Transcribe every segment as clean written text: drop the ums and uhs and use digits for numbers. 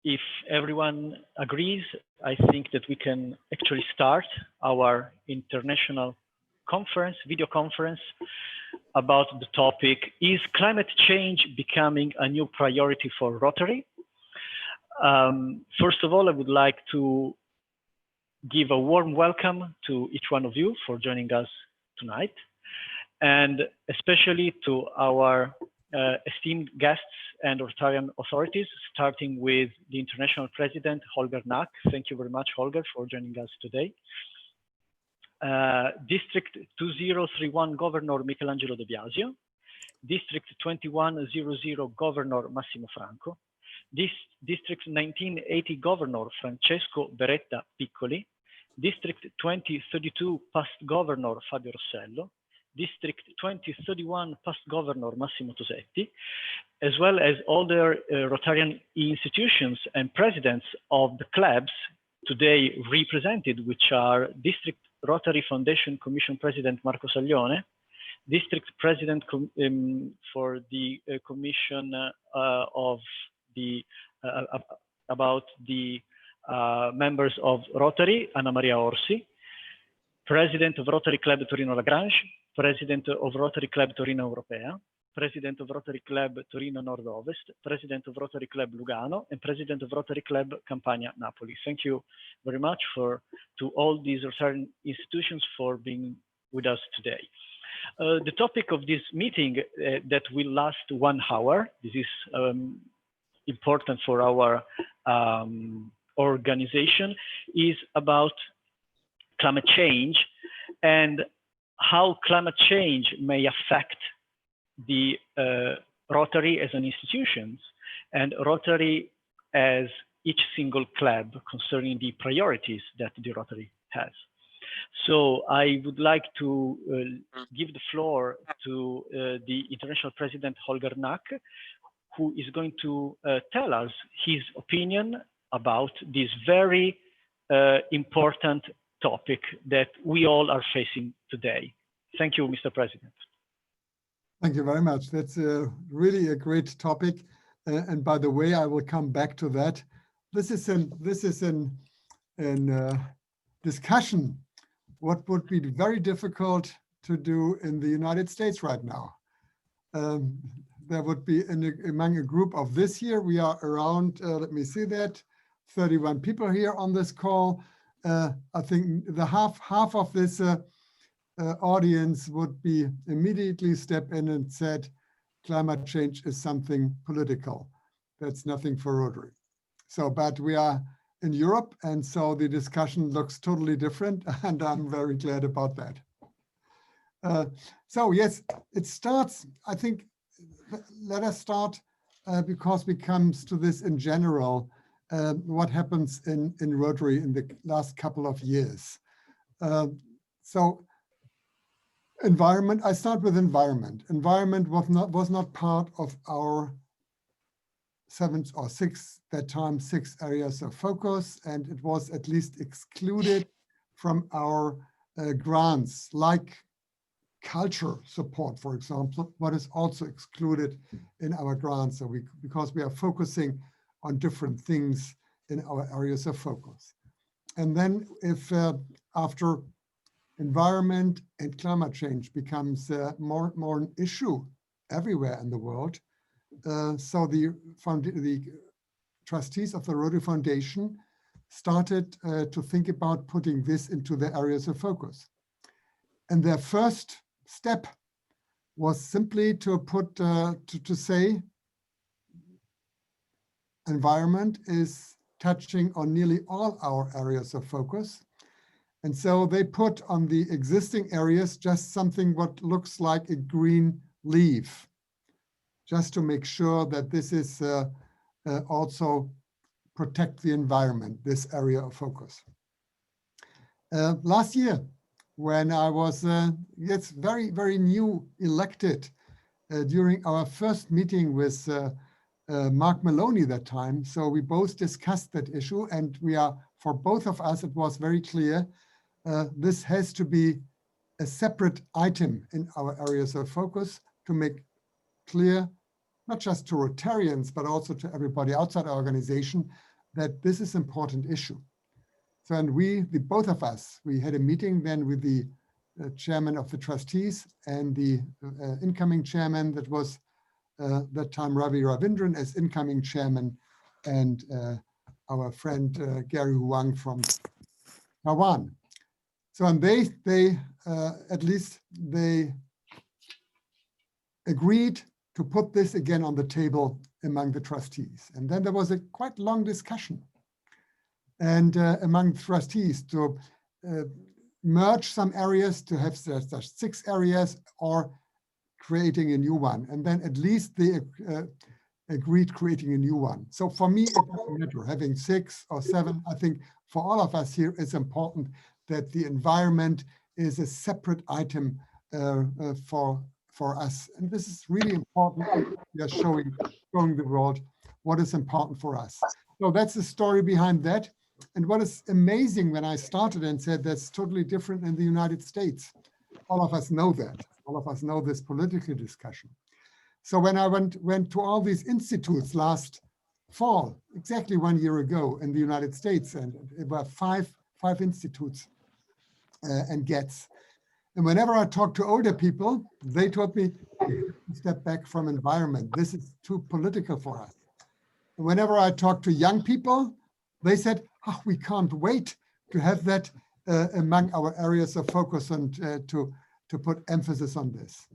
if everyone agrees, I think that we can actually start our international conference, video conference, about the topic, is climate change becoming a new priority for Rotary? First of all, I would like to give a warm welcome to each one of you for joining us tonight, and especially to our esteemed guests and Rotarian authorities, starting with the International President, Holger Nack. Thank you very much, Holger, for joining us today. District 2031 Governor Michelangelo De Biasio, District 2100 Governor Massimo Franco, District 1980 Governor Francesco Beretta Piccoli, District 2032 Past Governor Fabio Rossello, District 2031 Past Governor Massimo Tosetti, as well as other Rotarian institutions and presidents of the clubs today represented, which are District Rotary Foundation Commission President Marco Saglione, District President for the Commission of the about the members of Rotary, Anna Maria Orsi, President of Rotary Club Torino Lagrange, President of Rotary Club Torino Europea, President of Rotary Club Torino Nord-Ovest, President of Rotary Club Lugano, and President of Rotary Club Campania Napoli. Thank you very much to all these Rotarian institutions for being with us today. The topic of this meeting that will last 1 hour, this is important for our organization, is about climate change and how climate change may affect the Rotary as an institution and Rotary as each single club concerning the priorities that the Rotary has. So I would like to give the floor to the International President Holger Nack, who is going to tell us his opinion about this very important topic that we all are facing today. Thank you, Mr. President. Thank you very much. That's really a great topic. And by the way, I will come back to that. This is an discussion what would be very difficult to do in the United States right now. There would be among a group of this year, we are around, let me see that, 31 people here on this call. I think the half of this audience would be immediately step in and said, climate change is something political. That's nothing for Rotary. So, but we are in Europe, and so the discussion looks totally different, and I'm very glad about that. So yes, it starts, I think, let us start because we come to this in general, what happens in Rotary in the last couple of years. So environment, I start with environment. Environment was not part of our 7 or 6, that time 6 areas of focus, and it was at least excluded from our grants, like culture support, for example, what is also excluded in our grants. So because we are focusing on different things in our areas of focus. And then if after environment and climate change becomes more an issue everywhere in the world, so the trustees of the Rotary Foundation started to think about putting this into the areas of focus. And their first step was simply to put to say environment is touching on nearly all our areas of focus. And so they put on the existing areas just something what looks like a green leaf, just to make sure that this is also protect the environment, this area of focus. Last year, when I was very new elected during our first meeting with Mark Maloney that time. So we both discussed that issue, and we are, for both of us, it was very clear this has to be a separate item in our areas of focus to make clear, not just to Rotarians, but also to everybody outside our organization, that this is an important issue. So, and both of us, we had a meeting then with the chairman of the trustees and the incoming chairman, that was that time Ravi Ravindran as incoming chairman, and our friend Gary Huang from Taiwan. So, and they at least they agreed to put this again on the table among the trustees. And then there was a quite long discussion and among trustees to merge some areas, to have 6 areas, or creating a new one. And then at least they agreed creating a new one. So for me, it doesn't matter having 6 or 7. I think for all of us here, it's important that the environment is a separate item for us. And this is really important. We are showing the world what is important for us. So that's the story behind that. And what is amazing, when I started and said that's totally different in the United States, all of us know that. All of us know this political discussion. So when I went to all these institutes last fall, exactly 1 year ago in the United States, and it were five institutes and gets. And whenever I talk to older people, they told me, step back from environment. This is too political for us. And whenever I talk to young people, they said, oh, we can't wait to have that among our areas of focus and to put emphasis on this.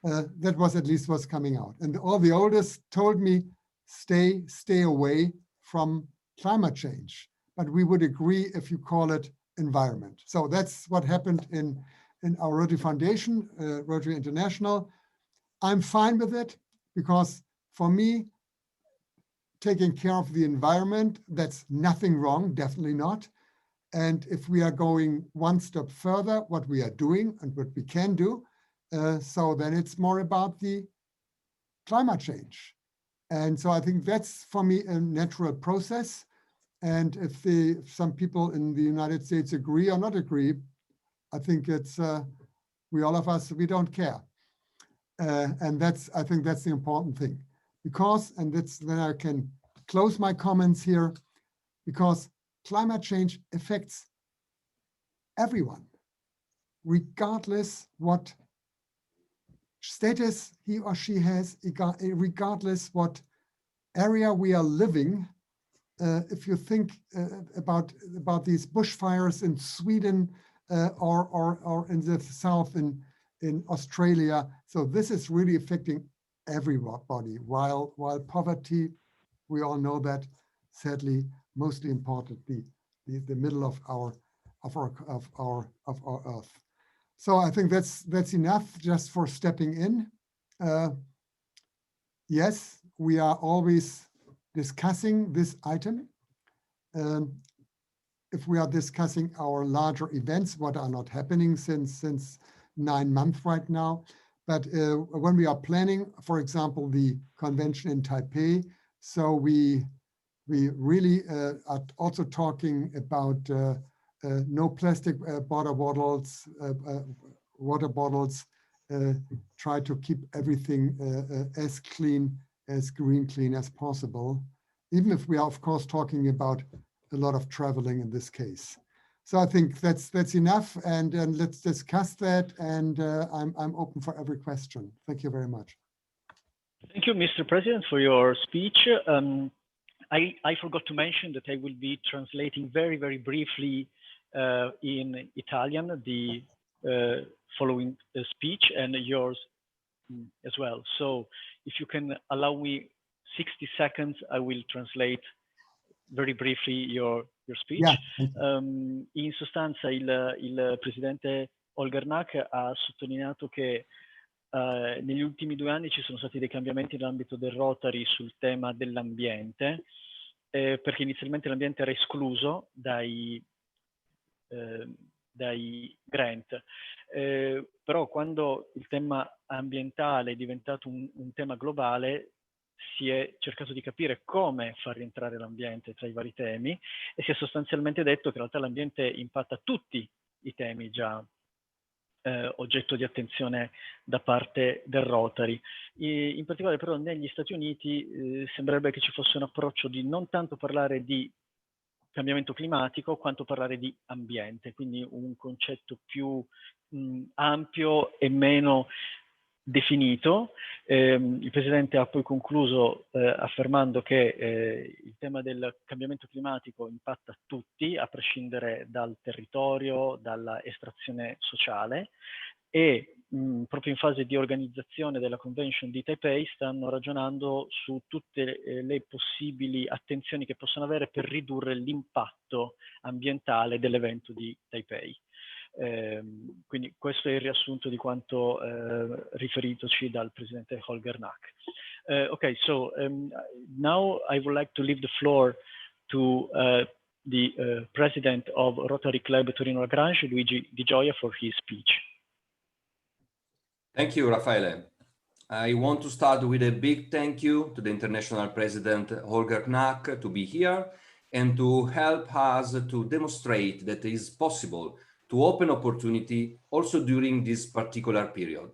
That was at least what's coming out. And all the oldest told me, stay away from climate change. But we would agree if you call it environment. So that's what happened in our Rotary Foundation, Rotary International. I'm fine with it because for me, taking care of the environment, that's nothing wrong, definitely not. And if we are going one step further, what we are doing and what we can do, so then it's more about the climate change. And so I think that's, for me, a natural process. And if some people in the United States agree or not agree, I think it's, we all of us, we don't care. And I think that's the important thing. Because, and then I can close my comments here, because climate change affects everyone, regardless what status he or she has, regardless what area we are living. If you think about these bushfires in Sweden or in the south in Australia, so this is really affecting everybody. While poverty, we all know that, sadly, mostly importantly, the middle of our earth. So I think that's enough just for stepping in. Yes, we are always discussing this item. If we are discussing our larger events, what are not happening since 9 months right now. But when we are planning, for example, the convention in Taipei, so we really are also talking about no plastic water bottles, try to keep everything as clean, as green clean as possible, even if we are, of course, talking about a lot of traveling in this case. So I think that's enough, and let's discuss that, and I'm open for every question. Thank you very much. Thank you, Mr. President, for your speech. I forgot to mention that I will be translating very, very briefly in Italian the following speech, and yours as well. So if you can allow me 60 seconds, I will translate very briefly your speech. Yeah. In sostanza il Presidente Olgarnak ha sottolineato che negli ultimi 2 anni ci sono stati dei cambiamenti nell'ambito del Rotary sul tema dell'ambiente, perché inizialmente l'ambiente era escluso dai grant. Però quando il tema ambientale è diventato un tema globale, si è cercato di capire come far rientrare l'ambiente tra i vari temi, e si è sostanzialmente detto che in realtà l'ambiente impatta tutti i temi già oggetto di attenzione da parte del Rotary. In particolare però negli Stati Uniti sembrerebbe che ci fosse un approccio di non tanto parlare di cambiamento climatico quanto parlare di ambiente, quindi un concetto più ampio e meno definito. Il Presidente ha poi concluso affermando che il tema del cambiamento climatico impatta tutti, a prescindere dal territorio, dalla estrazione sociale, e proprio in fase di organizzazione della Convention di Taipei stanno ragionando su tutte le possibili attenzioni che possono avere per ridurre l'impatto ambientale dell'evento di Taipei. Quindi questo è il riassunto di quanto riferitoci dal Presidente Holger Nack. Okay, so now I would like to leave the floor to the President of Rotary Club Torino Lagrange, Luigi Di Gioia, for his speech. Thank you, Raffaele. I want to start with a big thank you to the International President Holger Knack to be here and to help us to demonstrate that it is possible to open opportunity also during this particular period.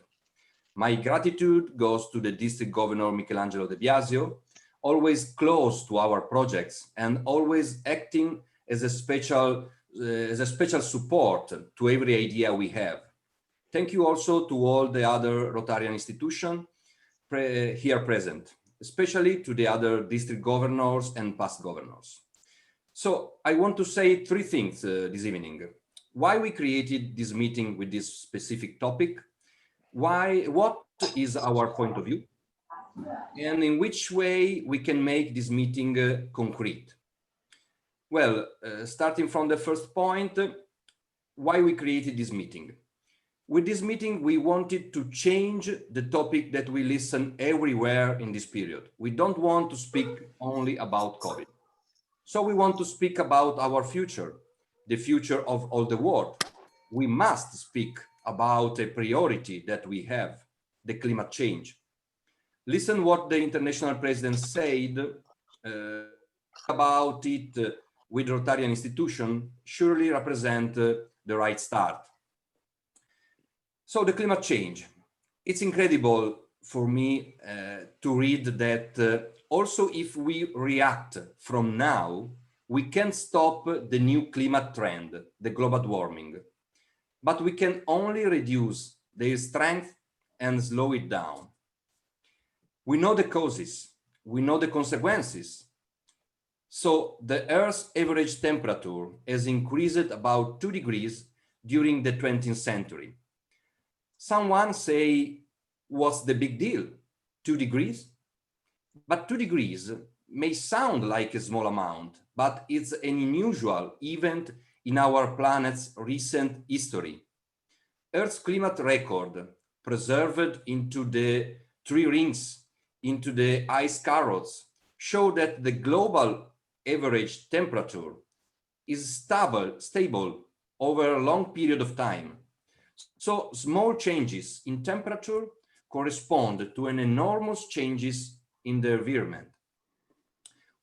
My gratitude goes to the District Governor Michelangelo De Biasio, always close to our projects and always acting as a special support to every idea we have. Thank you also to all the other Rotarian institutions here present, especially to the other district governors and past governors. So I want to say three things this evening. Why we created this meeting with this specific topic, what is our point of view, and in which way we can make this meeting concrete. Well, starting from the first point, why we created this meeting. With this meeting, we wanted to change the topic that we listen everywhere in this period. We don't want to speak only about COVID. So we want to speak about our future, the future of all the world. We must speak about a priority that we have, the climate change. Listen what the international president said about it with Rotarian institution surely represent the right start. So the climate change, it's incredible for me to read that also if we react from now, we can stop the new climate trend, the global warming, but we can only reduce their strength and slow it down. We know the causes, we know the consequences. So the Earth's average temperature has increased about 2 degrees during the 20th century. Someone say, what's the big deal? 2 degrees? But 2 degrees may sound like a small amount, but it's an unusual event in our planet's recent history. Earth's climate record, preserved into the tree rings, into the ice carrots, show that the global average temperature is stable over a long period of time. So small changes in temperature correspond to an enormous changes in the environment.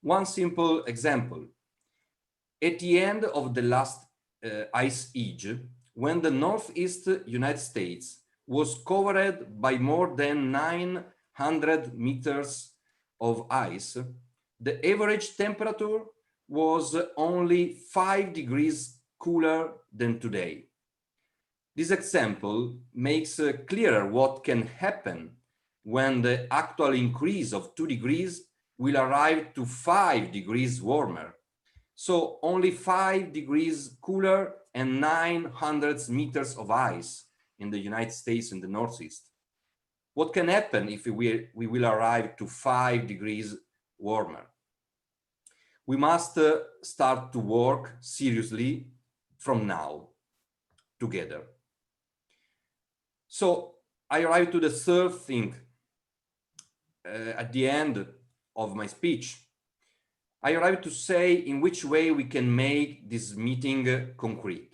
One simple example. At the end of the last ice age, when the Northeast United States was covered by more than 900 meters of ice, the average temperature was only 5 degrees cooler than today. This example makes clearer what can happen when the actual increase of 2 degrees will arrive to 5 degrees warmer. So only 5 degrees cooler and 900 meters of ice in the United States in the Northeast. What can happen if we will arrive to 5 degrees warmer? We must start to work seriously from now, together. So I arrive to the third thing at the end of my speech. I arrive to say in which way we can make this meeting concrete.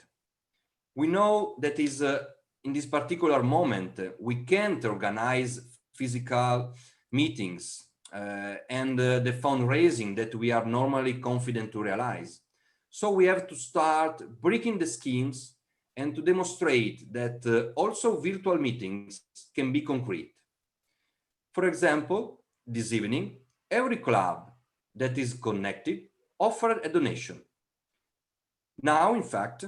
We know that is in this particular moment, we can't organize physical meetings and the fundraising that we are normally confident to realize. So we have to start breaking the schemes and to demonstrate that also virtual meetings can be concrete. For example, this evening, every club that is connected offered a donation. Now, in fact,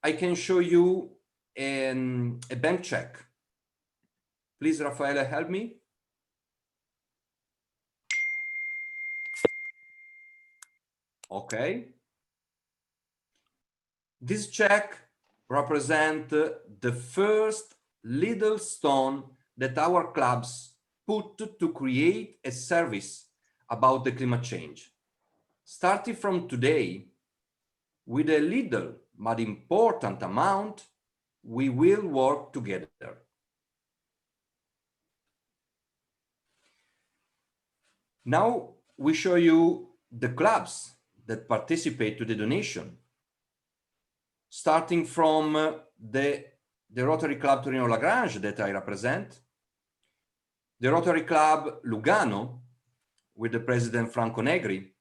I can show you a bank check. Please, Raffaele, help me. Okay. This check represents the first little stone that our clubs put to create a service about the climate change. Starting from today, with a little but important amount, we will work together. Now we show you the clubs that participate to the donation. Starting from the Rotary Club Torino Lagrange that I represent, the Rotary Club Lugano with the President Franco Negri,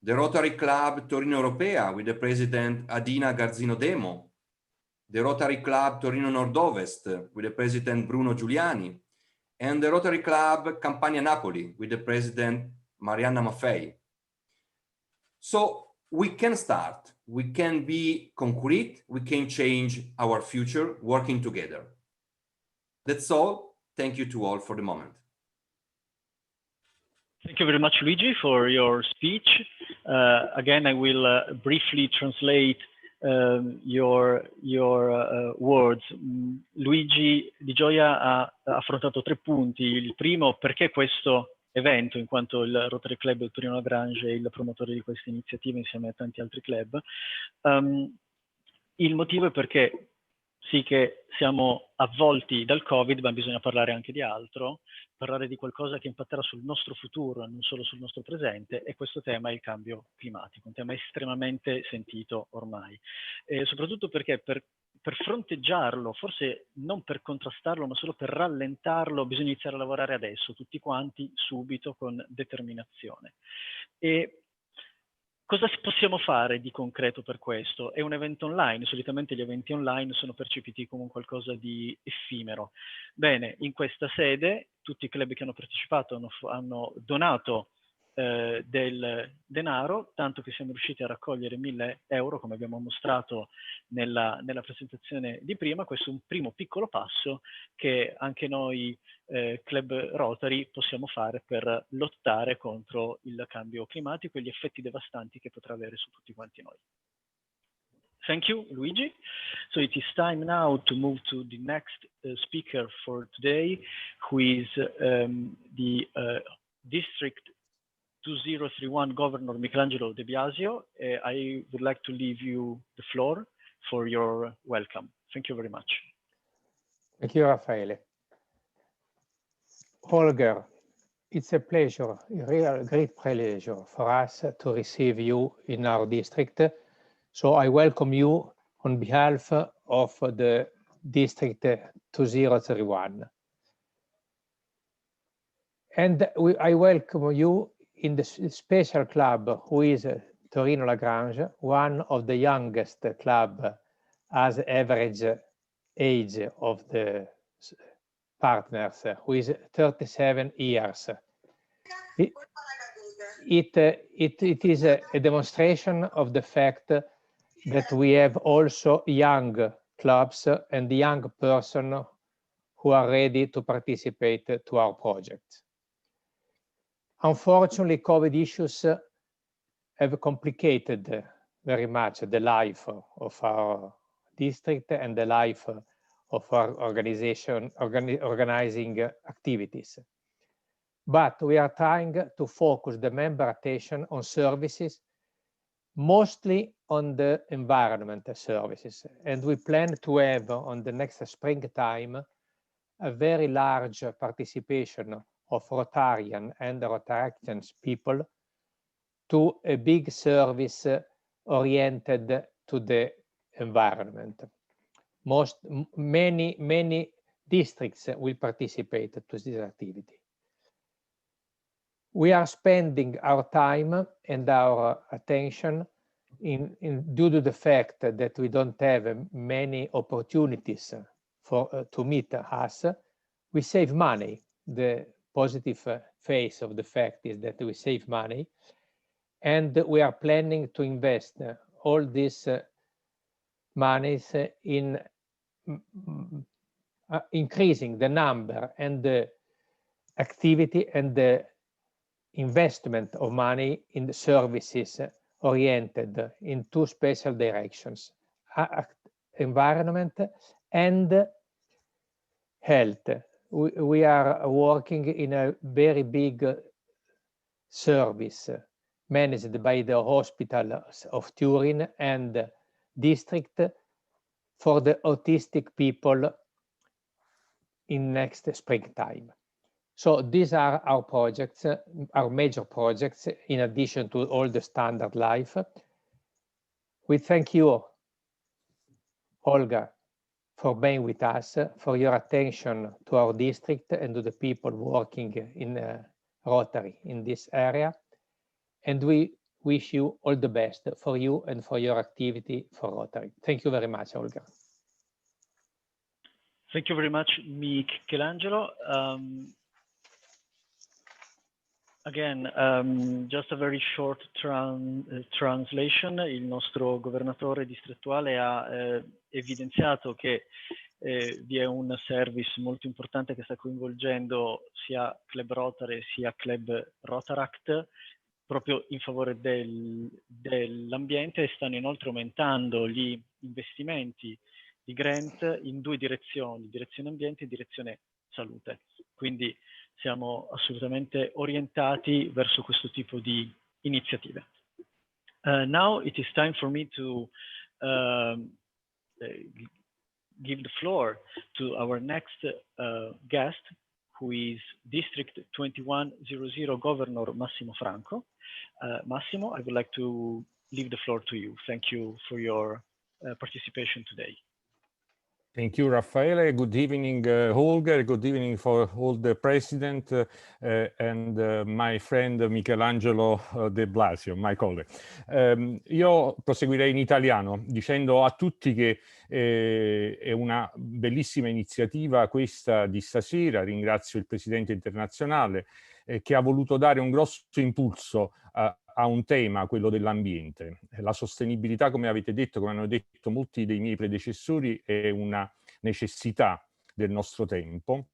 the Rotary Club Torino Europea with the President Adina Garzino Demo, the Rotary Club Torino Nord-Ovest with the President Bruno Giuliani, and the Rotary Club Campania Napoli with the President Marianna Maffei. So we can start, we can be concrete, we can change our future working together. That's all. Thank you to all for the moment. Thank you very much, Luigi, for your speech. Again, I will briefly translate your words. Luigi Di Gioia ha affrontato 3 punti. Il primo, perché questo evento, in quanto il Rotary Club Torino Lagrange è il promotore di questa iniziativa insieme a tanti altri club. Il motivo è perché sì che siamo avvolti dal Covid, ma bisogna parlare anche di altro, parlare di qualcosa che impatterà sul nostro futuro e non solo sul nostro presente, e questo tema è il cambio climatico, un tema estremamente sentito ormai. Soprattutto perché per fronteggiarlo, forse non per contrastarlo, ma solo per rallentarlo, bisogna iniziare a lavorare adesso, tutti quanti, subito, con determinazione. E cosa possiamo fare di concreto per questo? È un evento online, solitamente gli eventi online sono percepiti come qualcosa di effimero. Bene, in questa sede tutti i club che hanno partecipato hanno donato del denaro, tanto che siamo riusciti a raccogliere 1.000 euro, come abbiamo mostrato nella presentazione di prima. Questo è un primo piccolo passo che anche noi Club Rotary possiamo fare per lottare contro il cambio climatico e gli effetti devastanti che potrà avere su tutti quanti noi. Thank you, Luigi. So it is time now to move to the next speaker for today, who is the District 2031 Governor Michelangelo De Biasio. I would like to leave you the floor for your welcome. Thank you very much. Thank you, Raffaele. Holger, it's a pleasure, a real great pleasure for us to receive you in our district. So I welcome you on behalf of the District 2031. And I welcome you in the special club, who is Torino Lagrange, one of the youngest club as average age of the partners, who is 37 years. It is a demonstration of the fact that we have also young clubs and young persons who are ready to participate to our project. Unfortunately, COVID issues have complicated very much the life of our district and the life of our organizing activities. But we are trying to focus the member attention on services, mostly on the environment services. And we plan to have on the next springtime a very large participation of Rotarian and Rotarians people to a big service oriented to the environment. Many districts will participate to this activity. We are spending our time and our attention due to the fact that we don't have many opportunities to meet us. We save money. The positive face of the fact is that we save money, and we are planning to invest all this monies in increasing the number and the activity and the investment of money in the services oriented in two special directions, environment and health. We are working in a very big service managed by the hospital of Turin and district for the autistic people in next springtime. So these are our projects, our major projects, in addition to all the standard life. We thank you, Olga, for being with us, for your attention to our district and to the people working in Rotary in this area. And we wish you all the best for you and for your activity for Rotary. Thank you very much, Olga. Thank you very much, Michelangelo. Again, just a very short translation. Il nostro governatore distrettuale ha evidenziato che vi è un service molto importante che sta coinvolgendo sia Club Rotary sia Club Rotaract proprio in favore dell'ambiente, e stanno inoltre aumentando gli investimenti di grant in due direzioni, direzione ambiente e direzione salute. Quindi siamo assolutamente orientati verso questo tipo di iniziative. Now it is time for me to give the floor to our next guest, who is District 2100 Governor Massimo Franco. Massimo, I would like to leave the floor to you. Thank you for your participation today. Thank you, Raffaele. Good evening, Holger. Good evening for all the president and my friend Michelangelo De Blasio, my colleague. Io proseguirei in italiano dicendo a tutti che è una bellissima iniziativa questa di stasera. Ringrazio il Presidente internazionale che ha voluto dare un grosso impulso a un tema, quello dell'ambiente. La sostenibilità, come avete detto, come hanno detto molti dei miei predecessori, è una necessità del nostro tempo.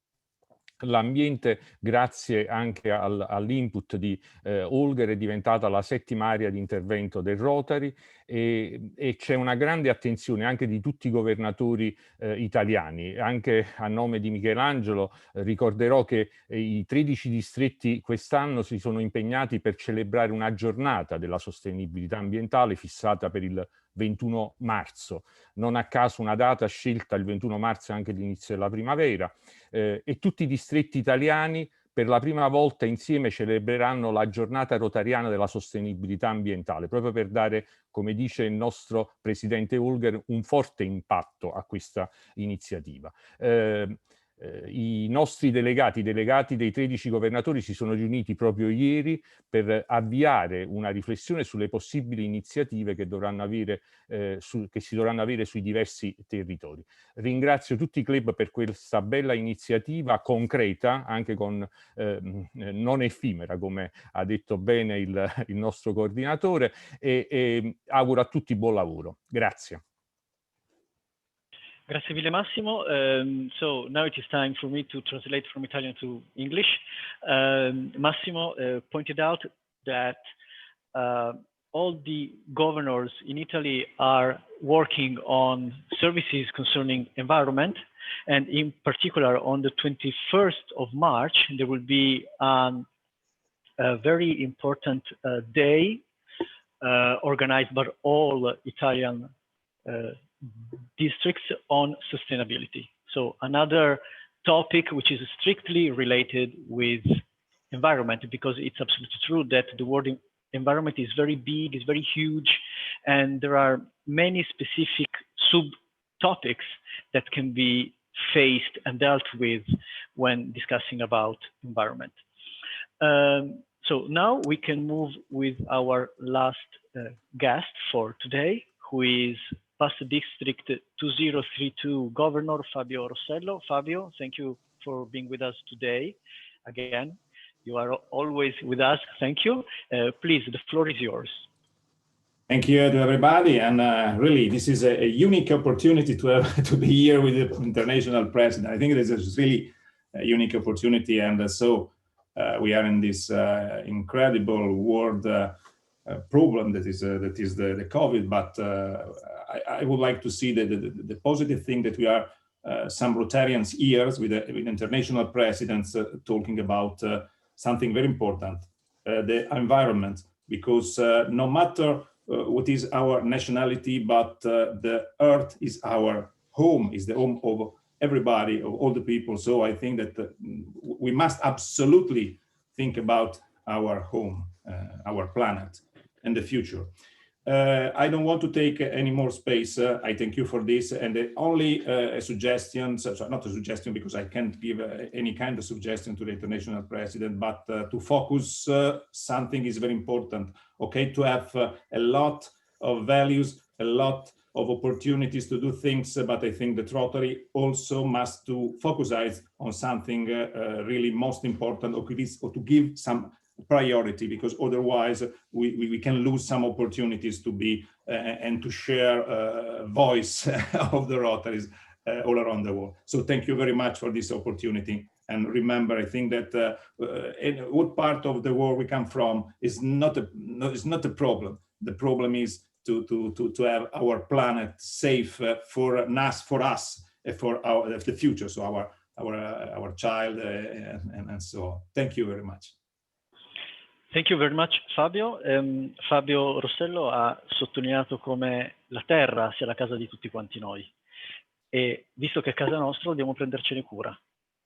L'ambiente, grazie anche all'input di Holger, è diventata la 7ª area di intervento del Rotary e c'è una grande attenzione anche di tutti i governatori italiani. Anche a nome di Michelangelo ricorderò che i 13 distretti quest'anno si sono impegnati per celebrare una giornata della sostenibilità ambientale fissata per il 21 marzo. Non a caso una data scelta il 21 marzo è anche l'inizio della primavera, e tutti i distretti italiani per la prima volta insieme celebreranno la giornata rotariana della sostenibilità ambientale, proprio per dare, come dice il nostro presidente Holger, un forte impatto a questa iniziativa. I nostri delegati dei 13 governatori si sono riuniti proprio ieri per avviare una riflessione sulle possibili iniziative che si dovranno avere sui diversi territori. Ringrazio tutti i club per questa bella iniziativa concreta, anche con non effimera, come ha detto bene il nostro coordinatore, e auguro a tutti buon lavoro. Grazie. Grazie mille Massimo. So now it is time for me to translate from Italian to English. Massimo pointed out that all the governors in Italy are working on services concerning environment, and in particular on the 21st of March, there will be a very important day organized by all Italian districts on sustainability. So another topic which is strictly related with environment, because it's absolutely true that the word environment is very big, is very huge, and there are many specific subtopics that can be faced and dealt with when discussing about environment. So now we can move with our last guest for today, who is Past District 2032 Governor Fabio Rossello. Fabio, thank you for being with us today. Again, you are always with us. Thank you. Please, the floor is yours. Thank you to everybody, and really, this is a unique opportunity to have to be here with the international president. I think this is really a unique opportunity, and so we are in this incredible world problem that is the COVID. But I would like to see the positive thing that we are some Rotarians ears with international presidents talking about something very important, the environment, because no matter what is our nationality, but the earth is our home, is the home of everybody, of all the people. So I think that we must absolutely think about our home, our planet, and the future. I don't want to take any more space. I thank you for this. And only a suggestion, so not a suggestion because I can't give any kind of suggestion to the international president, but to focus something is very important. Okay, to have a lot of values, a lot of opportunities to do things, but I think that Rotary also must to focus on something really most important, or to give some priority, because otherwise we can lose some opportunities to be and to share voice of the Rotaries all around the world. So thank you very much for this opportunity. And remember, I think that in what part of the world we come from is not a problem. The problem is to have our planet safe for us, for the future, so our child and so on. Thank you very much. Thank you very much, Fabio. Fabio Rossello ha sottolineato come la Terra sia la casa di tutti quanti noi, e visto che è casa nostra dobbiamo prendercene cura,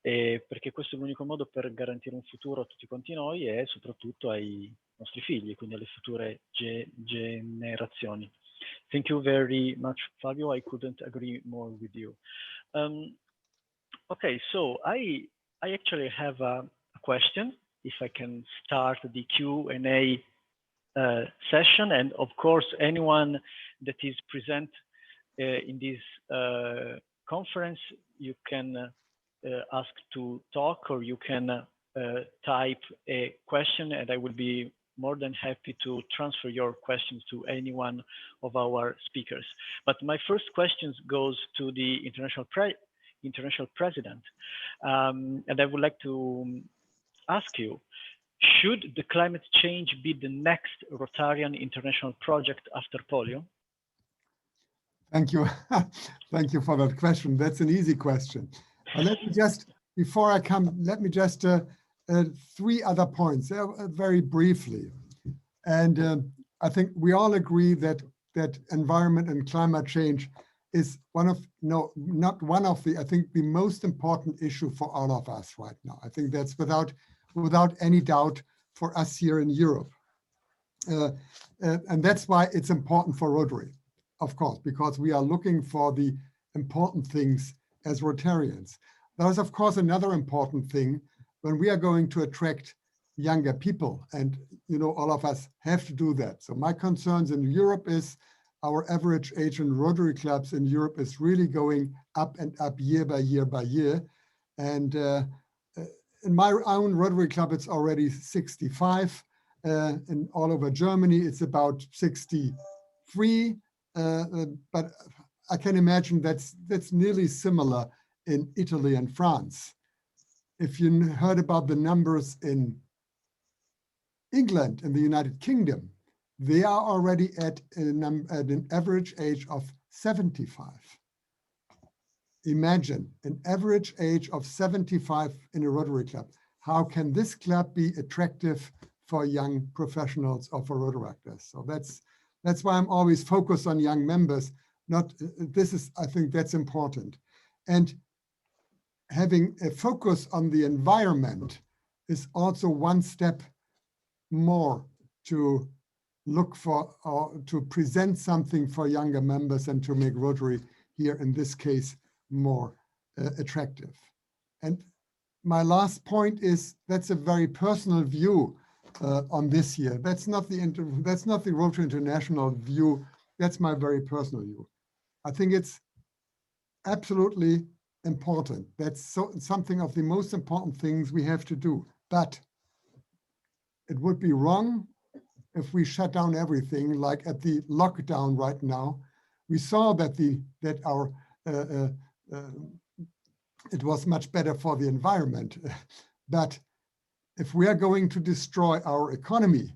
perché questo è l'unico modo per garantire un futuro a tutti quanti noi e soprattutto ai nostri figli, quindi alle future generazioni. Thank you very much, Fabio. I couldn't agree more with you. Okay, so I actually have a question. If I can start the Q&A session, and of course, anyone that is present in this conference, you can ask to talk, or you can type a question, and I will be more than happy to transfer your questions to any one of our speakers. But my first question goes to the international president, and I would like to ask you, should the climate change be the next Rotarian international project after polio? Thank you. Thank you for that question. That's an easy question. Let me just, before I come, let me just, three other points very briefly. And I think we all agree that environment and climate change is not one of the, I think the most important issue for all of us right now. I think that's without any doubt for us here in Europe. And that's why it's important for Rotary, of course, because we are looking for the important things as Rotarians. There's, of course, another important thing when we are going to attract younger people, and all of us have to do that. So my concerns in Europe is our average age in Rotary clubs in Europe is really going up and up year by year by year. And in my own Rotary club, it's already 65. And all over Germany, it's about 63. But I can imagine that's nearly similar in Italy and France. If you heard about the numbers in England and the United Kingdom, they are already at an average age of 75. Imagine an average age of 75 in a Rotary club. How can this club be attractive for young professionals or for Rotaractors? So that's why I'm always focused on young members. I think that's important. And having a focus on the environment is also one step more to look for or to present something for younger members and to make Rotary here in this case more attractive. And my last point is that's a very personal view on this year. That's not the Rotary International view. That's my very personal view. I think it's absolutely important. That's something of the most important things we have to do. But it would be wrong if we shut down everything, like at the lockdown right now, we saw that it was much better for the environment. But if we are going to destroy our economy,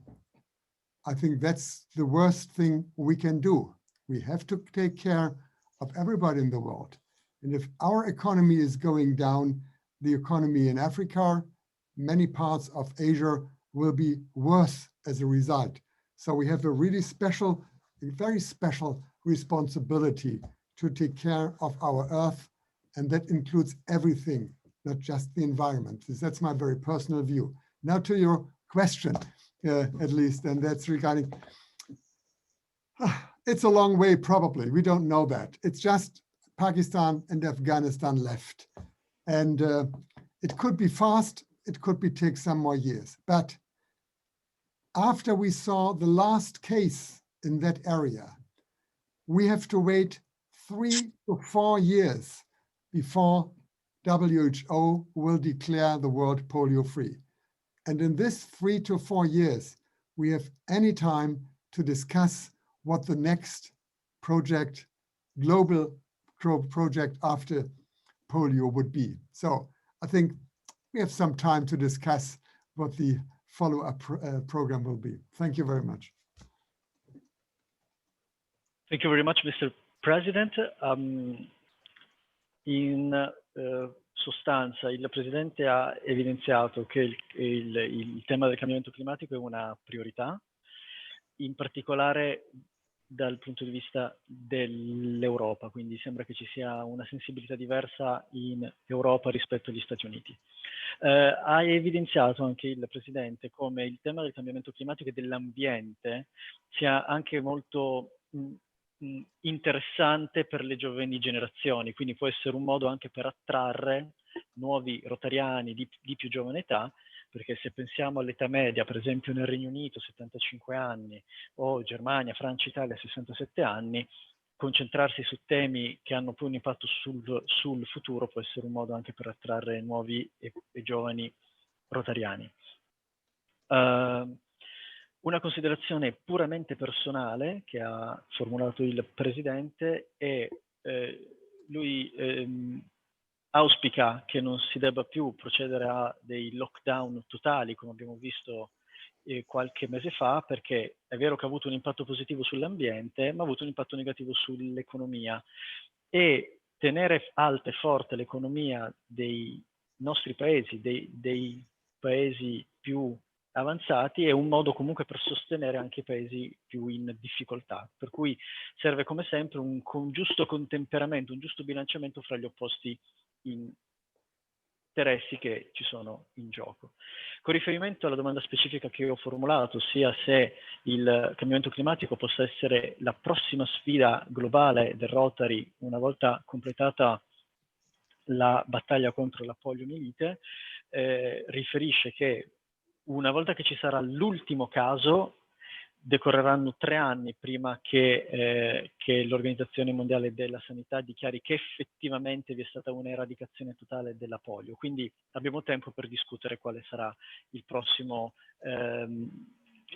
I think that's the worst thing we can do. We have to take care of everybody in the world. And if our economy is going down, the economy in Africa, many parts of Asia will be worse as a result. So we have a really special, a very special responsibility to take care of our Earth. And that includes everything, not just the environment. That's my very personal view. Now to your question, at least, and that's regarding, it's a long way probably, we don't know that. It's just Pakistan and Afghanistan left. And it could be fast, it could be take some more years. But after we saw the last case in that area, we have to wait 3 to 4 years before WHO will declare the world polio free. And in this 3 to 4 years, we have any time to discuss what the next project, global project after polio would be. So I think we have some time to discuss what the follow-up program will be. Thank you very much. Thank you very much, Mr. President. In sostanza, il Presidente ha evidenziato che il tema del cambiamento climatico è una priorità, in particolare dal punto di vista dell'Europa, quindi sembra che ci sia una sensibilità diversa in Europa rispetto agli Stati Uniti. Ha evidenziato anche il Presidente come il tema del cambiamento climatico e dell'ambiente sia anche molto interessante per le giovani generazioni, quindi può essere un modo anche per attrarre nuovi rotariani di più giovane età, perché se pensiamo all'età media, per esempio nel Regno Unito 75 anni o Germania, Francia, Italia 67 anni, concentrarsi su temi che hanno poi un impatto sul futuro può essere un modo anche per attrarre nuovi e giovani rotariani. Una considerazione puramente personale che ha formulato il Presidente è lui auspica che non si debba più procedere a dei lockdown totali come abbiamo visto qualche mese fa, perché è vero che ha avuto un impatto positivo sull'ambiente, ma ha avuto un impatto negativo sull'economia, e tenere alta e forte l'economia dei nostri paesi, dei paesi più avanzati, è un modo comunque per sostenere anche i paesi più in difficoltà, per cui serve come sempre un giusto contemperamento, un giusto bilanciamento fra gli opposti interessi che ci sono in gioco. Con riferimento alla domanda specifica che ho formulato, ossia se il cambiamento climatico possa essere la prossima sfida globale del Rotary una volta completata la battaglia contro la poliomielite, riferisce che una volta che ci sarà l'ultimo caso, decorreranno 3 anni prima che l'Organizzazione Mondiale della Sanità dichiari che effettivamente vi è stata un'eradicazione totale della polio. Quindi abbiamo tempo per discutere quale sarà il prossimo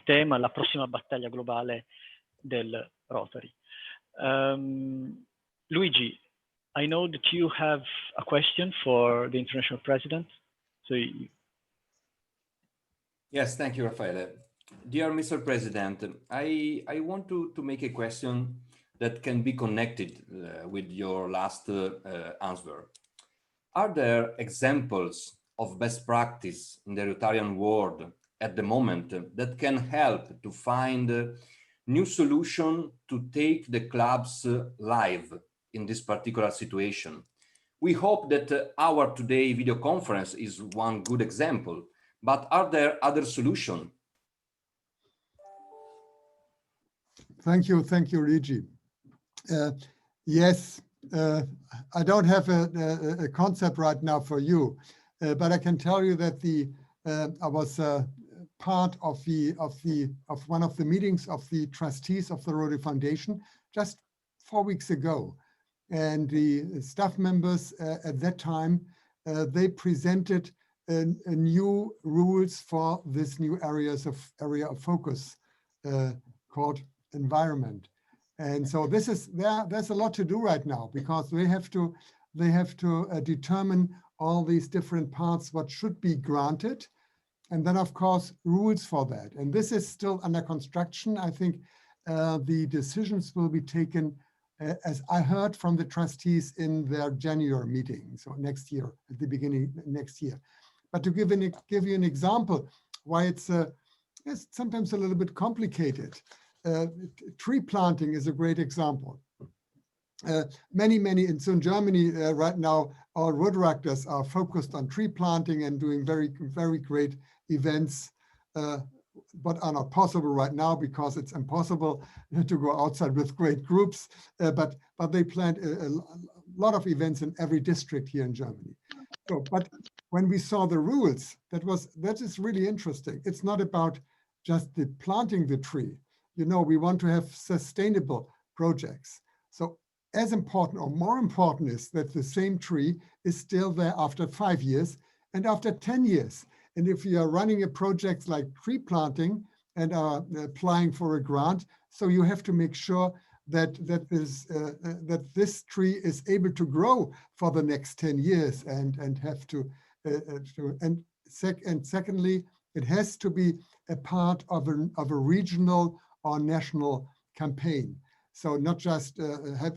tema, la prossima battaglia globale del Rotary. Luigi, I know that you have a question for the International President. So Yes, thank you, Raffaele. Dear Mr. President, I want to make a question that can be connected with your last answer. Are there examples of best practice in the Rotarian world at the moment that can help to find a new solution to take the clubs live in this particular situation? We hope that our today video conference is one good example, but are there other solutions? Thank you, Luigi. Yes, I don't have a concept right now for you, but I can tell you that I was part of one of the meetings of the trustees of the Rotary Foundation just 4 weeks ago, and the staff members at that time they presented new rules for this new area of focus called environment. And so this is there's a lot to do right now, because they have to determine all these different parts what should be granted, and then of course rules for that. And this is still under construction. I think the decisions will be taken, as I heard from the trustees in their January meeting, so next year, at the beginning next year. But to give you an example why it's sometimes a little bit complicated. Tree planting is a great example. Many, and so in Germany right now, our road directors are focused on tree planting and doing very, very great events, but are not possible right now because it's impossible to go outside with great groups. But they planned a lot of events in every district here in Germany. So, but when we saw the rules, that is really interesting. It's not about just the planting the tree. You know, we want to have sustainable projects. So as important or more important is that the same tree is still there after 5 years and after 10 years. And if you are running a project like tree planting and are applying for a grant, so you have to make sure that this tree is able to grow for the next 10 years and have to, secondly, it has to be a part of a regional or national campaign. So not just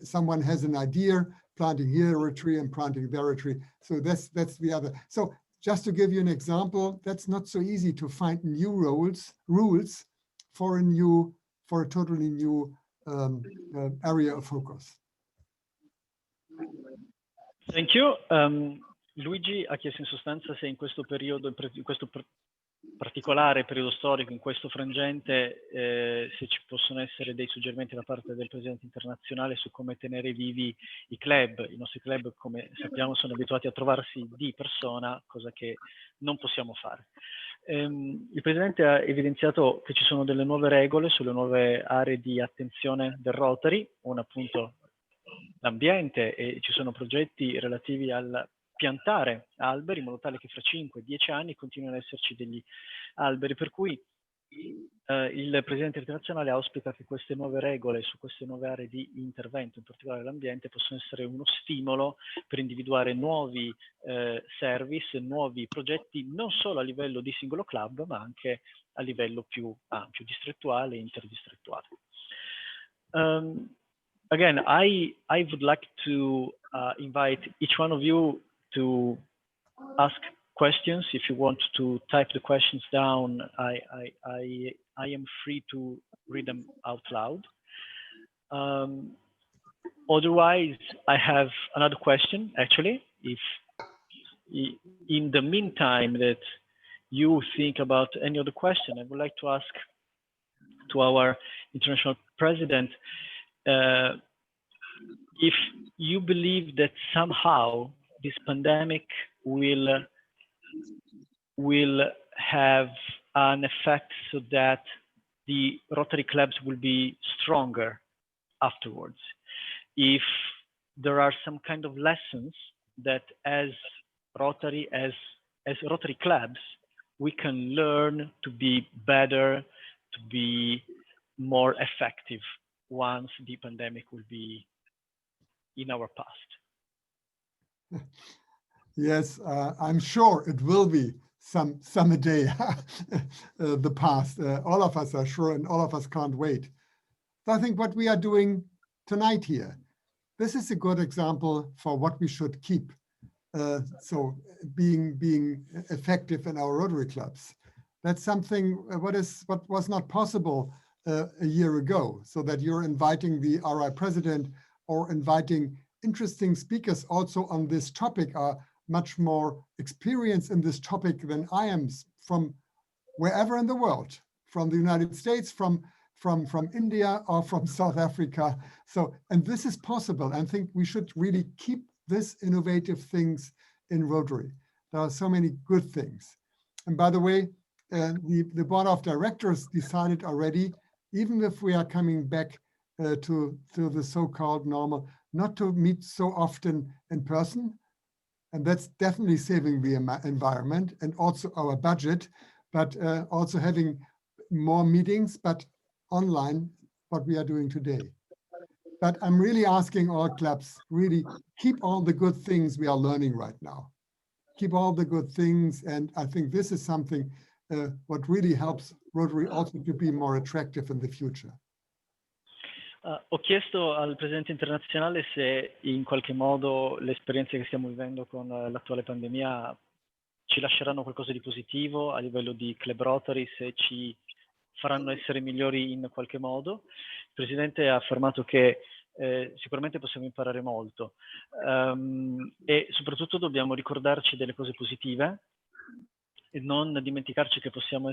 someone has an idea, planting here a tree and planting there a tree. So that's the other. So just to give you an example, that's not so easy to find new rules for a totally new area of focus. Thank you. Luigi ha chiesto in sostanza se in questo periodo, in questo particolare periodo storico, in questo frangente, se ci possono essere dei suggerimenti da parte del Presidente internazionale su come tenere vivi i club. I nostri club, come sappiamo, sono abituati a trovarsi di persona, cosa che non possiamo fare. Il Presidente ha evidenziato che ci sono delle nuove regole sulle nuove aree di attenzione del Rotary, una appunto l'ambiente, e ci sono progetti relativi al piantare alberi in modo tale che fra 5-10 anni continuino ad esserci degli alberi, per cui il Presidente internazionale auspica che queste nuove regole su queste nuove aree di intervento, in particolare l'ambiente, possono essere uno stimolo per individuare nuovi service, nuovi progetti, non solo a livello di singolo club, ma anche a livello più ampio, distrettuale e interdistrettuale. Again, I would like to invite each one of you to ask questions. If you want to type the questions down, I am free to read them out loud. Otherwise, I have another question, actually. If in the meantime that you think about any other question, I would like to ask to our international president, if you believe that somehow this pandemic will have an effect so that the Rotary clubs will be stronger afterwards. If there are some kind of lessons that as Rotary clubs, we can learn to be better, to be more effective once the pandemic will be in our past. Yes, I'm sure it will be some day the past. All of us are sure, and all of us can't wait. So I think what we are doing tonight here, this is a good example for what we should keep. So being effective in our Rotary clubs. That's something what was not possible a year ago, so that you're inviting the RI president or inviting interesting speakers also on this topic are much more experienced in this topic than I am, from wherever in the world, from the United States, from India, or from South Africa. So, and this is possible. I think we should really keep this innovative things in Rotary. There are so many good things. And by the way, the board of directors decided already, even if we are coming back to the so-called normal, not to meet so often in person. And that's definitely saving the environment and also our budget, but also having more meetings, but online what we are doing today. But I'm really asking all clubs, really keep all the good things we are learning right now. Keep all the good things. And I think this is something what really helps Rotary also to be more attractive in the future. Ho chiesto al Presidente internazionale se in qualche modo le esperienze che stiamo vivendo con l'attuale pandemia ci lasceranno qualcosa di positivo a livello di Club Rotary, se ci faranno essere migliori in qualche modo. Il Presidente ha affermato che sicuramente possiamo imparare molto e soprattutto dobbiamo ricordarci delle cose positive e non dimenticarci che possiamo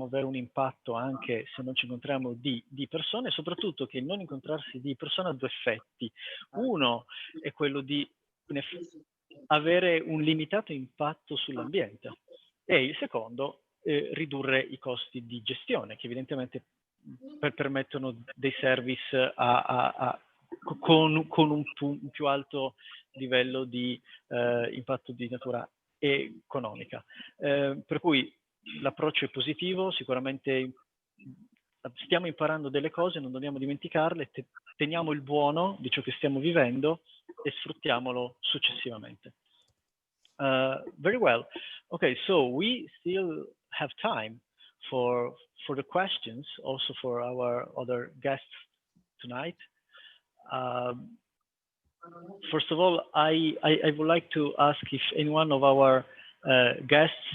avere un impatto anche se non ci incontriamo di persone, e soprattutto che il non incontrarsi di persone ha due effetti. Uno è quello di avere un limitato impatto sull'ambiente e il secondo ridurre i costi di gestione che evidentemente permettono dei service con un più alto livello di impatto di natura economica. Per cui l'approccio è positivo, sicuramente stiamo imparando delle cose, non dobbiamo dimenticarle, teniamo il buono di ciò che stiamo vivendo e sfruttiamolo successivamente. Very well. Okay, so we still have time for the questions, also for our other guests tonight. First of all, I would like to ask if any one of our guests,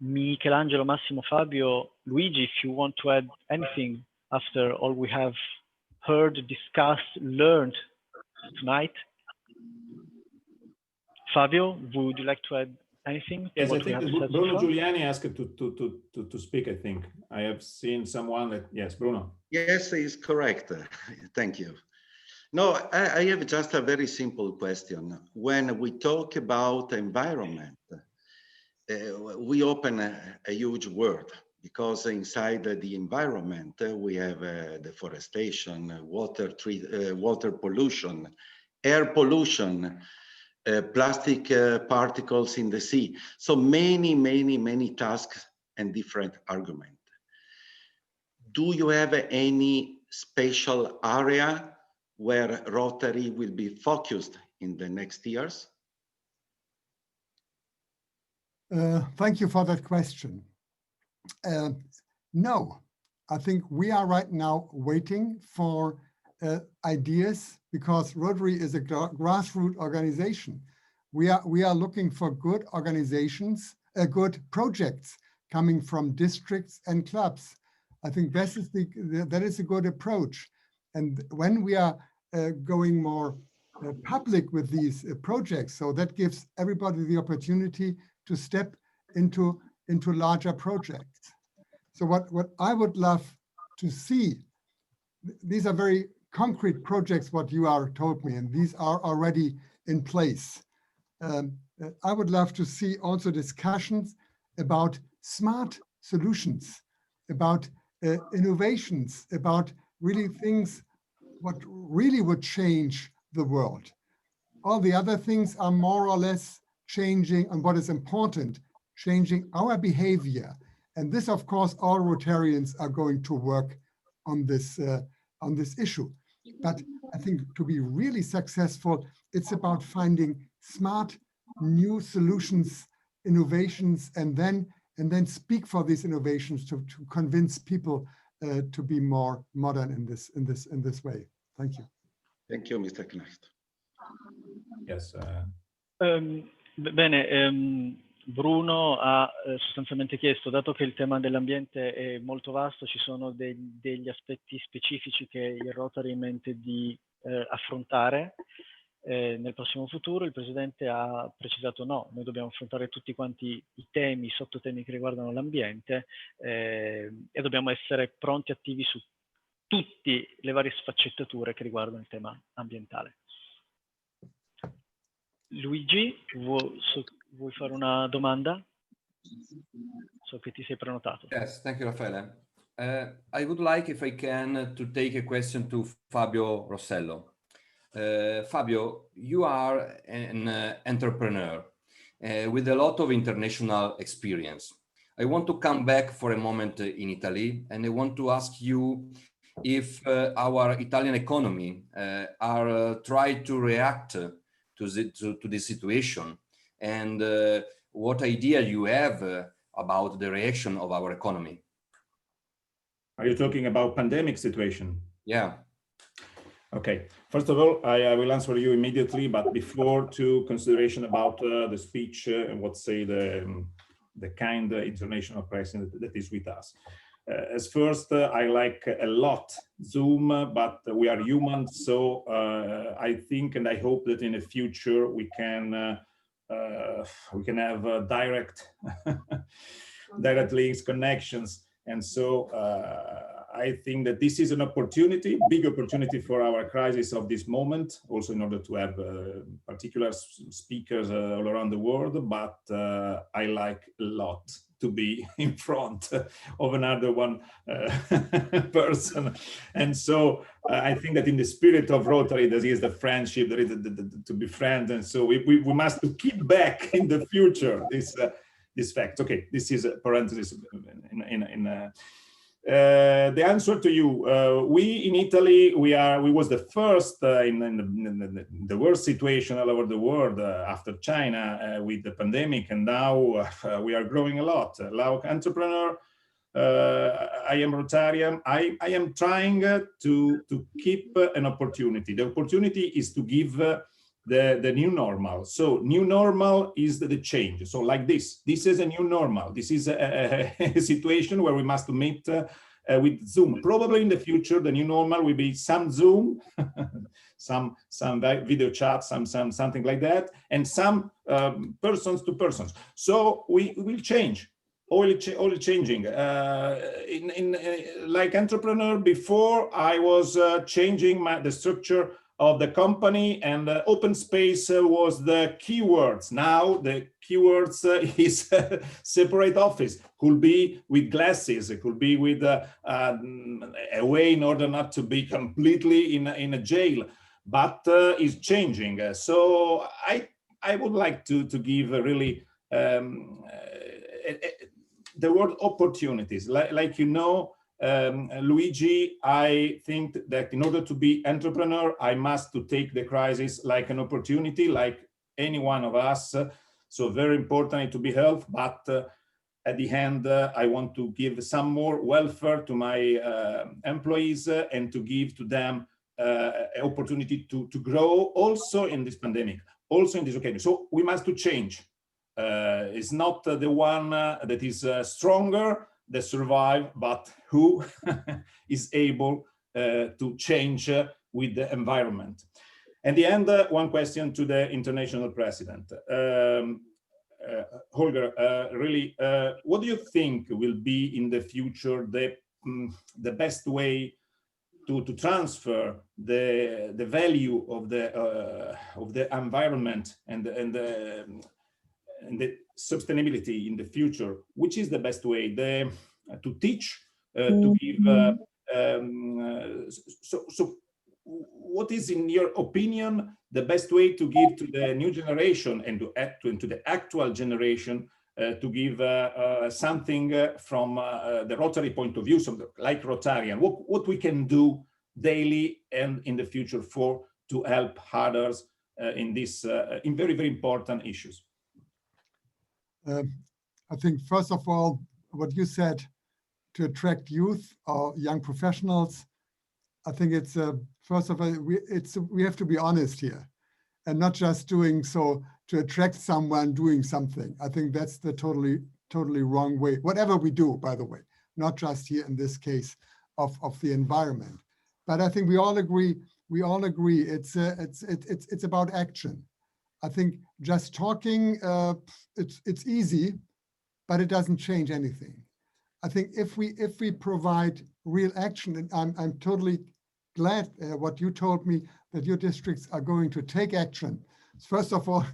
Michelangelo, Massimo, Fabio, Luigi, if you want to add anything after all we have heard, discussed, learned tonight. Fabio, would you like to add anything? Yes, I think Bruno Giuliani asked to speak, I think. I have seen someone that, yes, Bruno. Yes, it's correct. Thank you. No, I have just a very simple question. When we talk about environment, we open a huge world, because inside the environment, we have deforestation, water pollution, air pollution, plastic particles in the sea. So many tasks and different arguments. Do you have any special area where Rotary will be focused in the next years? Thank you for that question. No, I think we are right now waiting for ideas, because Rotary is a grassroots organization. We are looking for good organizations, good projects coming from districts and clubs. I think that is a good approach. And when we are going more public with these projects, so that gives everybody the opportunity to step into larger projects. So what I would love to see, these are very concrete projects, what you are told me, and these are already in place. I would love to see also discussions about smart solutions, about innovations, about really things what really would change the world. All the other things are more or less changing, and what is important, changing our behavior. And this, of course, all Rotarians are going to work on this issue. But I think to be really successful, it's about finding smart, new solutions, innovations, and then speak for these innovations to convince people to be more modern in this way. Thank you. Thank you, Mr. Knecht. Yes. Bene, Bruno ha sostanzialmente chiesto, dato che il tema dell'ambiente è molto vasto, ci sono degli aspetti specifici che il Rotary ha in mente di affrontare nel prossimo futuro. Il Presidente ha precisato no, noi dobbiamo affrontare tutti quanti i temi, i sottotemi che riguardano l'ambiente e dobbiamo essere pronti, attivi su tutte le varie sfaccettature che riguardano il tema ambientale. Luigi, vuoi fare una domanda? So che ti sei prenotato. Yes, thank you, Raffaele. I would like, if I can, to take a question to Fabio Rossello. Fabio, you are an entrepreneur with a lot of international experience. I want to come back for a moment in Italy, and I want to ask you if our Italian economy are trying to react to the situation, and what idea you have about the reaction of our economy. Are you talking about pandemic situation? Yeah. Okay. First of all, I will answer you immediately, but before, two consideration about the speech and what say the kind international president that is with us. As first, I like a lot Zoom, but we are human, so I think and I hope that in the future we can have direct direct links, connections, and so I think that this is an opportunity, big opportunity for our crisis of this moment, also in order to have particular speakers all around the world, but I like a lot to be in front of another one person. And so I think that in the spirit of Rotary, there is the friendship, there is to be friends, and so we must keep back in the future this fact. Okay, this is a parenthesis the answer to you. We in Italy, we was the first in the worst situation all over the world after China with the pandemic, and now we are growing a lot. Like entrepreneur, I am Rotarian. I am trying to keep an opportunity. The opportunity is to give the new normal. So new normal is the change. So like this is a new normal. This is a situation where we must meet with Zoom. Probably in the future, the new normal will be some Zoom, some video chat, something like that, and some persons to persons. So we will change. All changing. Like entrepreneur, before I was changing the structure of the company, and open space was the keywords. Now the keywords is separate office. Could be with glasses. It could be with a way in order not to be completely in a jail. But is changing. So I would like to give really the word opportunities. Like you know. Luigi, I think that in order to be entrepreneur, I must to take the crisis like an opportunity, like any one of us. So very important to be health, but at the end, I want to give some more welfare to my employees and to give to them an opportunity to grow also in this pandemic, also in this occasion. So we must to change. It's not the one that is stronger, that survive, but who is able to change with the environment. And the end, one question to the international president. Holger, really, what do you think will be in the future the best way to transfer the value of the environment and the sustainability in the future? Which is the best way to teach, to give? So what is, in your opinion, the best way to give to the new generation and to the actual generation to give something from the Rotary point of view, like Rotarian? What we can do daily and in the future to help others in this in very, very important issues? I think, first of all, what you said, to attract youth or young professionals, I think it's, first of all, we have to be honest here and not just doing so to attract someone doing something. I think that's the totally wrong way, whatever we do, by the way, not just here in this case of the environment. But I think we all agree it's about action. I think just talking, it's easy, but it doesn't change anything. I think if we provide real action, and I'm totally glad what you told me, that your districts are going to take action. First of all,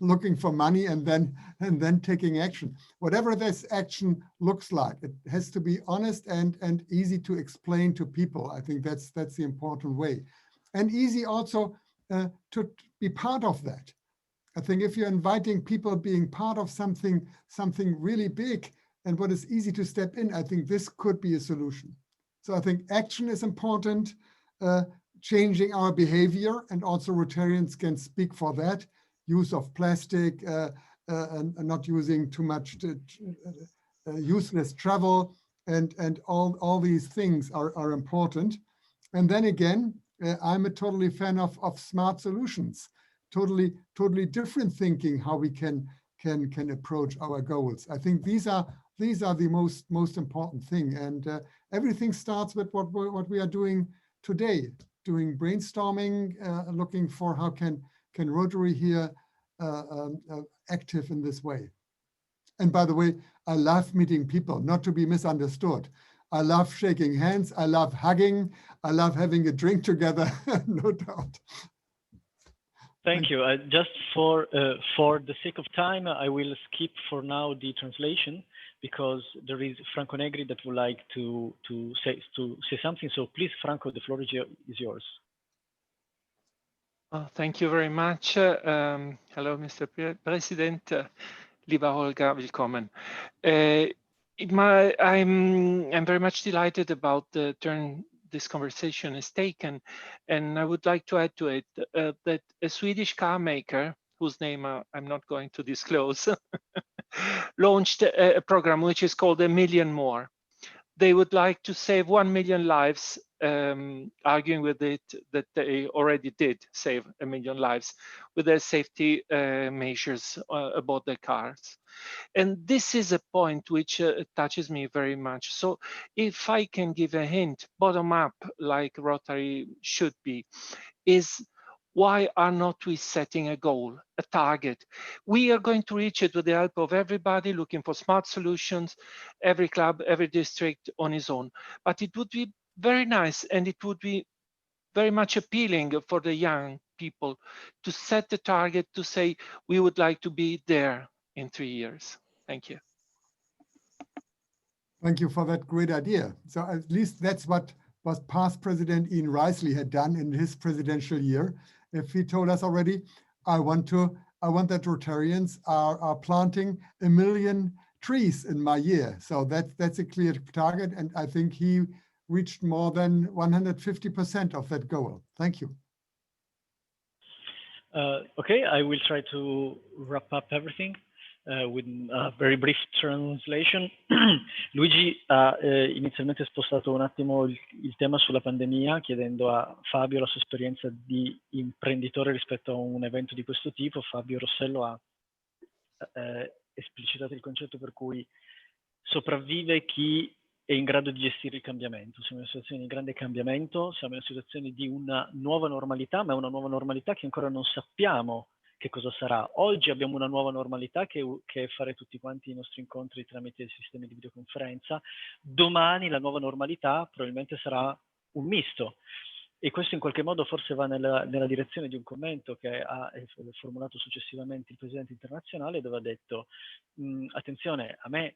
looking for money and then taking action. Whatever this action looks like, it has to be honest and easy to explain to people. I think that's the important way, and easy also to be part of that. I think if you're inviting people being part of something really big and what is easy to step in, I think this could be a solution. So I think action is important, changing our behavior, and also Rotarians can speak for that. Use of plastic, and not using too much useless travel, and all these things are important. And then again, I'm a totally fan of smart solutions, totally different thinking how we can approach our goals. I think these are the most important thing, and everything starts with what we are doing today, doing brainstorming, looking for how can Rotary here active in this way. And by the way, I love meeting people, not to be misunderstood. I love shaking hands. I love hugging. I love having a drink together, no doubt. Thank you. Just for the sake of time, I will skip for now the translation because there is Franco Negri that would like to say something. So please, Franco, the floor is yours. Thank you very much. Hello, Mr. President. Lieber Holger, willkommen. I'm very much delighted about the turn this conversation has taken, and I would like to add to it that a Swedish car maker, whose name I'm not going to disclose, launched a program which is called 1 Million More. They would like to save 1 million lives, arguing with it that they already did save 1 million lives with their safety measures about their cars. And this is a point which touches me very much. So if I can give a hint, bottom up, like Rotary should be, is why are not we setting a goal, a target? We are going to reach it with the help of everybody looking for smart solutions, every club, every district on its own. But it would be very nice, and it would be very much appealing for the young people to set the target to say, we would like to be there in 3 years. Thank you. Thank you for that great idea. So at least that's what past President Ian Risley had done in his presidential year. If he told us already, I want that Rotarians are planting 1 million trees in my year. So that's a clear target, and I think he reached more than 150% of that goal. Thank you. Okay, I will try to wrap up everything with a very brief translation. Luigi ha inizialmente spostato un attimo il tema sulla pandemia, chiedendo a Fabio la sua esperienza di imprenditore rispetto a un evento di questo tipo. Fabio Rossello ha esplicitato il concetto per cui sopravvive chi è in grado di gestire il cambiamento. Siamo in una situazione di grande cambiamento, siamo in una situazione di una nuova normalità, ma è una nuova normalità che ancora non sappiamo che cosa sarà. Oggi abbiamo una nuova normalità che è fare tutti quanti i nostri incontri tramite sistemi di videoconferenza. Domani la nuova normalità probabilmente sarà un misto. E questo in qualche modo forse va nella direzione di un commento che ha formulato successivamente il Presidente internazionale, dove ha detto attenzione, a me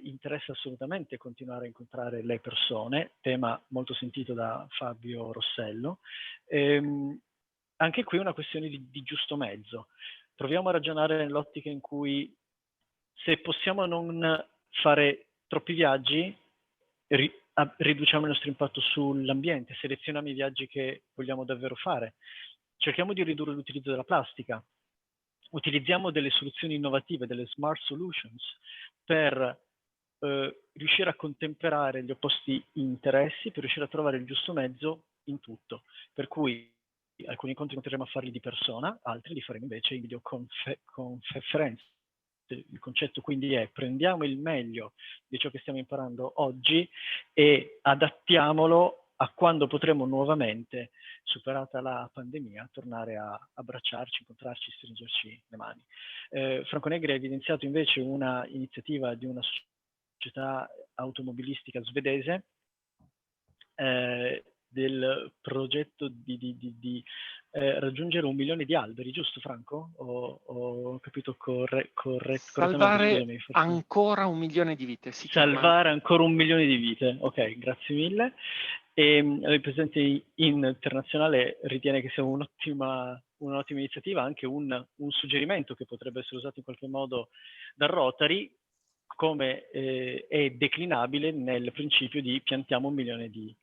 interessa assolutamente continuare a incontrare le persone, tema molto sentito da Fabio Rossello. Anche qui è una questione di giusto mezzo. Proviamo a ragionare nell'ottica in cui se possiamo non fare troppi viaggi, riduciamo il nostro impatto sull'ambiente, selezioniamo i viaggi che vogliamo davvero fare, cerchiamo di ridurre l'utilizzo della plastica, utilizziamo delle soluzioni innovative, delle smart solutions, per riuscire a contemperare gli opposti interessi, per riuscire a trovare il giusto mezzo in tutto. Per cui alcuni incontri continueremo a farli di persona, altri li faremo invece in videoconferenza. Il concetto quindi è: prendiamo il meglio di ciò che stiamo imparando oggi e adattiamolo a quando potremo nuovamente, superata la pandemia, tornare a abbracciarci, incontrarci, stringerci le mani. Franco Negri ha evidenziato invece una iniziativa di una società automobilistica svedese, del progetto di raggiungere 1 milione di alberi, giusto Franco? Ho capito correttamente? Salvare scusami, ancora 1 milione di vite. Salvare ancora 1 milione di vite, ok, grazie mille. il Presidente internazionale ritiene che sia un'ottima iniziativa, anche un suggerimento che potrebbe essere usato in qualche modo dal Rotary, come è declinabile nel principio di piantiamo 1 milione di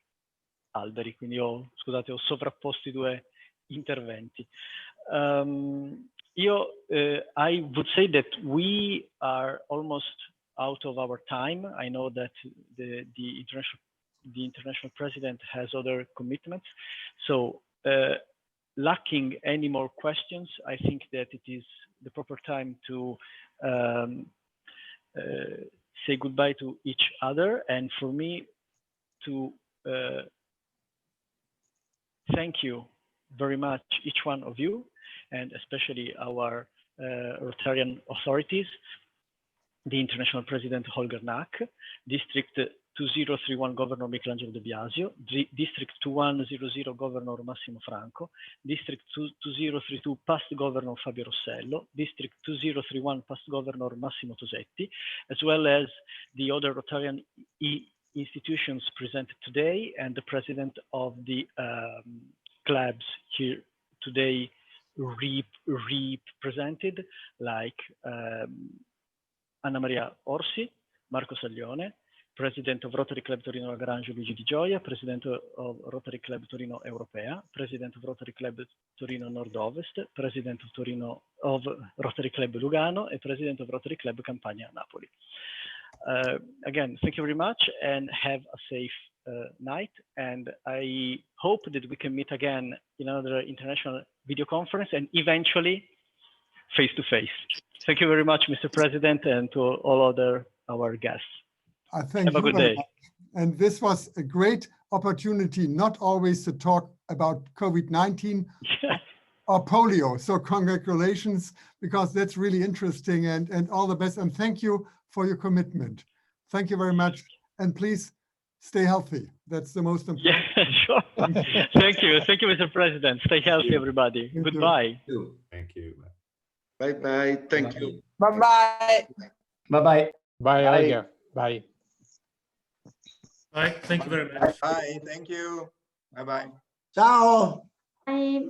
alberi. Quindi scusate, ho sovrapposto i due interventi. I would say that we are almost out of our time. I know that the international president has other commitments. So lacking any more questions, I think that it is the proper time to say goodbye to each other, and for me to thank you very much, each one of you, and especially our Rotarian authorities, the International President Holger Nack, District 2031 Governor Michelangelo De Biasio, District 2100 Governor Massimo Franco, District 2032 Past Governor Fabio Rossello, District 2031 Past Governor Massimo Tosetti, as well as the other Rotarian institutions presented today, and the President of the clubs here today represented, like Anna Maria Orsi, Marco Saglione, President of Rotary Club Torino Lagrange Luigi Di Gioia, President of Rotary Club Torino Europea, President of Rotary Club Torino Nord-Ovest, President of Rotary Club Lugano, and President of Rotary Club Campania Napoli. Again, thank you very much and have a safe night. And I hope that we can meet again in another international video conference and eventually face to face. Thank you very much, Mr. President, and to all our guests. I thank you very much. And this was a great opportunity, not always to talk about COVID-19 or polio. So congratulations, because that's really interesting, and all the best. And thank you for your commitment. Thank you very much. And please stay healthy. That's the most important. Yeah, sure. Thank you. Thank you, Mr. President. Stay healthy, everybody. Thank Goodbye. you. Thank you. Bye-bye. Thank you. Bye-bye. Bye-bye. Bye, Holger. Bye. Bye. Thank you very much. Bye. Thank you. Bye-bye. Ciao. Bye.